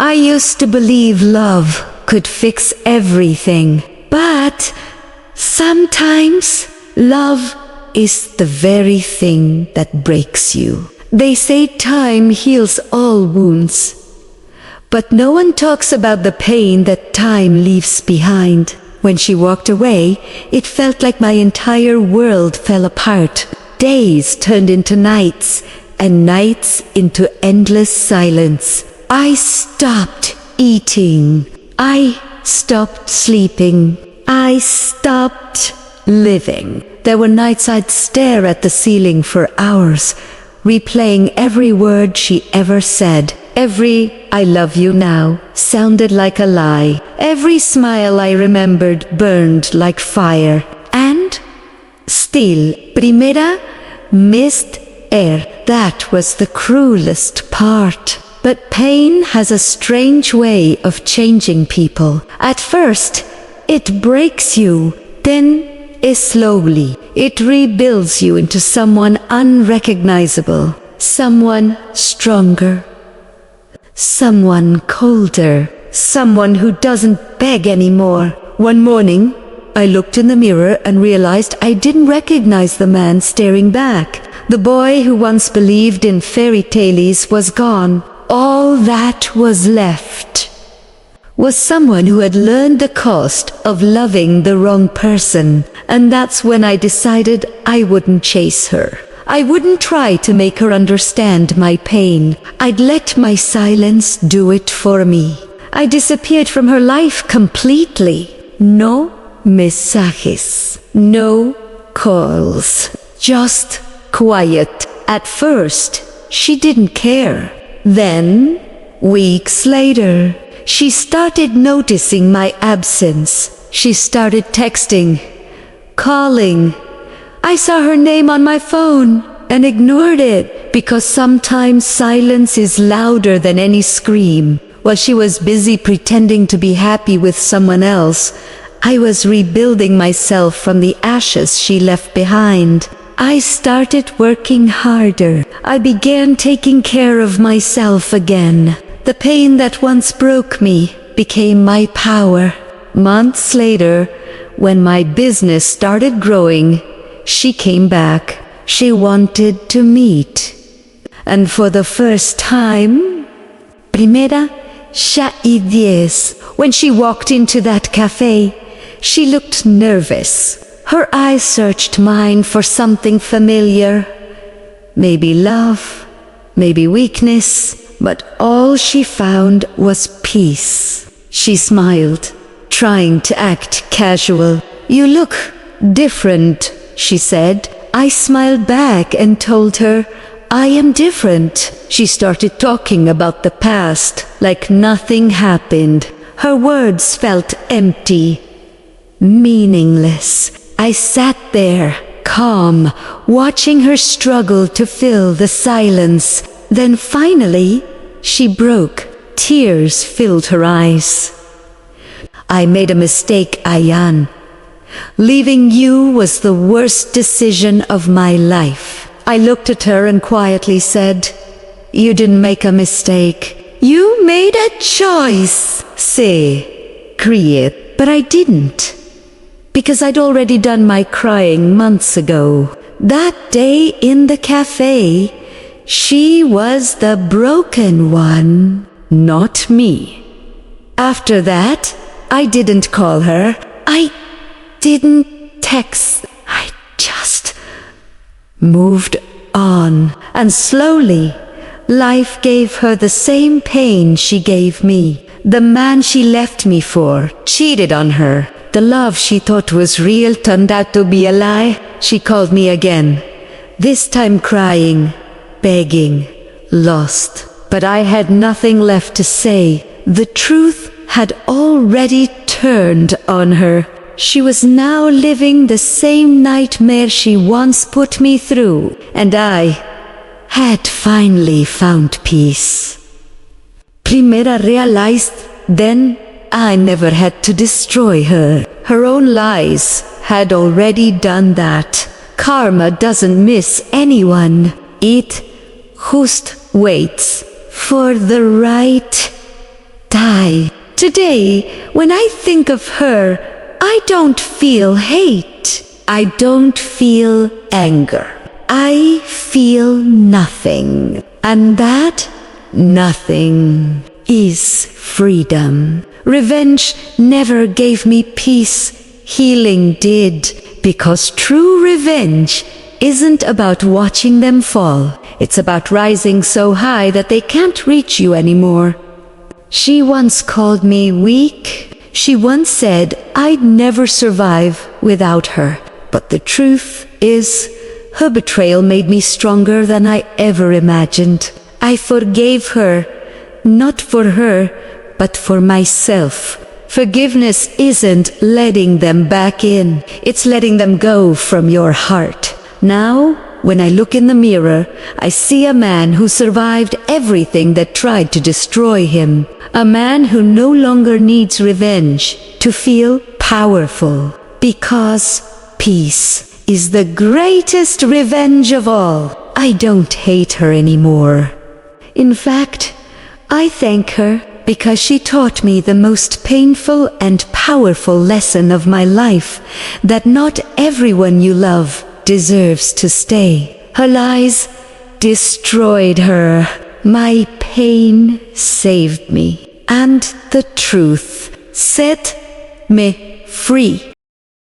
I used to believe love could fix everything, but sometimes love is the very thing that breaks you. They say time heals all wounds, but no one talks about the pain that time leaves behind. When she walked away, it felt like my entire world fell apart. Days turned into nights, and nights into endless silence. I stopped eating. I stopped sleeping. I stopped living. There were nights I'd stare at the ceiling for hours, replaying every word she ever said. Every "I love you now" sounded like a lie. Every smile I remembered burned like fire. And still, primera missed air. That was the cruelest part. But pain has a strange way of changing people. At first, it breaks you, then slowly, it rebuilds you into someone unrecognizable, someone stronger, someone colder, someone who doesn't beg anymore. One morning, I looked in the mirror and realized I didn't recognize the man staring back. The boy who once believed in fairy tales was gone. All that was left was someone who had learned the cost of loving the wrong person. And that's when I decided I wouldn't chase her. I wouldn't try to make her understand my pain. I'd let my silence do it for me. I disappeared from her life completely. No mensajes, no calls, just quiet. At first, she didn't care. Then, weeks later, she started noticing my absence. She started texting, calling. I saw her name on my phone and ignored it because sometimes silence is louder than any scream. While she was busy pretending to be happy with someone else, I was rebuilding myself from the ashes she left behind. I started working harder. I began taking care of myself again. The pain that once broke me became my power. Months later, when my business started growing, she came back. She wanted to meet. And for the first time, primera ya y diez, when she walked into that cafe, she looked nervous. Her eyes searched mine for something familiar. Maybe love, maybe weakness, but all she found was peace. She smiled, trying to act casual. "You look different," she said. I smiled back and told her, "I am different." She started talking about the past, like nothing happened. Her words felt empty, meaningless. I sat there, calm, watching her struggle to fill the silence. Then finally, she broke. Tears filled her eyes. "I made a mistake, Ayan. Leaving you was the worst decision of my life." I looked at her and quietly said, "You didn't make a mistake. You made a choice." Say, cried, but I didn't. Because I'd already done my crying months ago. That day in the cafe, she was the broken one, not me. After that, I didn't call her. I didn't text. I just moved on. And slowly, life gave her the same pain she gave me. The man she left me for cheated on her. The love she thought was real turned out to be a lie. She called me again, this time crying, begging, lost. But I had nothing left to say. The truth had already turned on her. She was now living the same nightmare she once put me through, and I had finally found peace. Primera realized then I never had to destroy her. Her own lies had already done that. Karma doesn't miss anyone. It just waits for the right die. Today, when I think of her, I don't feel hate. I don't feel anger. I feel nothing. And that nothing is freedom. Revenge never gave me peace. Healing did. Because true revenge isn't about watching them fall. It's about rising so high that they can't reach you anymore. She once called me weak. She once said I'd never survive without her. But the truth is, her betrayal made me stronger than I ever imagined. I forgave her, not for her, but for myself. Forgiveness isn't letting them back in. It's letting them go from your heart. Now, when I look in the mirror, I see a man who survived everything that tried to destroy him. A man who no longer needs revenge to feel powerful. Because peace is the greatest revenge of all. I don't hate her anymore. In fact, I thank her because she taught me the most painful and powerful lesson of my life, that not everyone you love deserves to stay. Her lies destroyed her. My pain saved me. And the truth set me free.